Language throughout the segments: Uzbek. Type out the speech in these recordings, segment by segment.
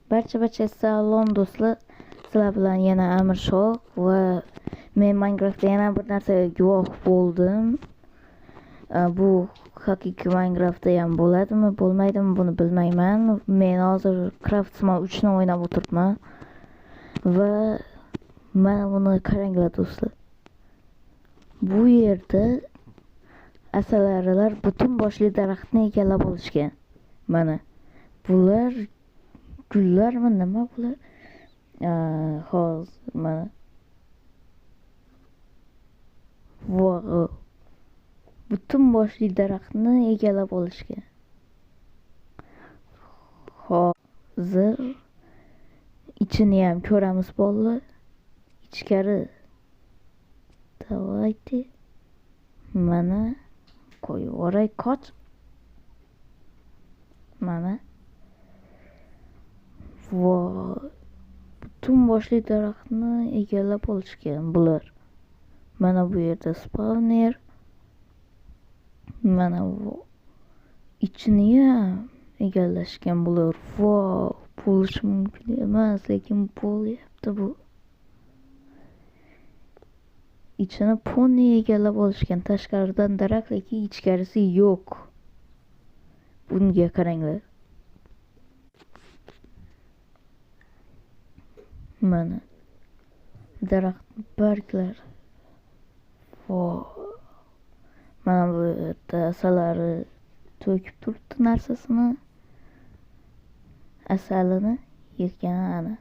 Barcha salom do'stlar. Sizlar bilan yana Amirshoh va men Minecraftda yana bir narsaga guvoh bo'ldim. Bu haqiqiy Minecraftda ham bo'ladimi, bo'lmaydimi buni bilmayman. Men hozir Craftsman 3 ni o'ynab o'tiribman va mana buni qaranglar do'stlar. Bu yerda asalarilar butun boshli daraxtni egallab olishgan. Mana bular gullarmi nima bular? Hozir mana wow. Butun boshli daraxtni egallab olishgan. Hozir ichini ham ko'ramiz bolalar. Ichkari давайте mana qo'yib yuboray qoch. Mana butun boshli daraxtni egallab olishgan bular. Mana bu yerda spawner. Mana bu ichini ham egallashgan bular. Bo'lishi mumkin emas, lekin bo'lyapti bu. İçini pony egallab olishgan. Tashqaridan daraxt, lekin ichkarisi yo'q. Bunga qaranglar. Mana daraxt barglari. Mana bu yerda asalari to'kib turibdi narsasini. Asalini yegan ana.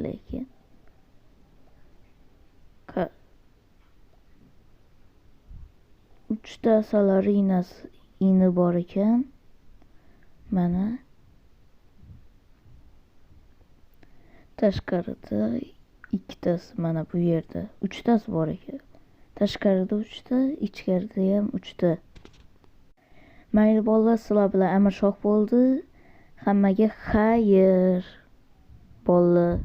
Lekin uchta asalari ini bor ekan. Mana tashqarida ikkitasi, mana bu yerda uchtasi bor ekan. Tashqarida 3ta, ichkarida ham 3ta. Mayli bolalar, sizlar bilan Amirshoh bo'ldi. Hammaga xayr bolalar.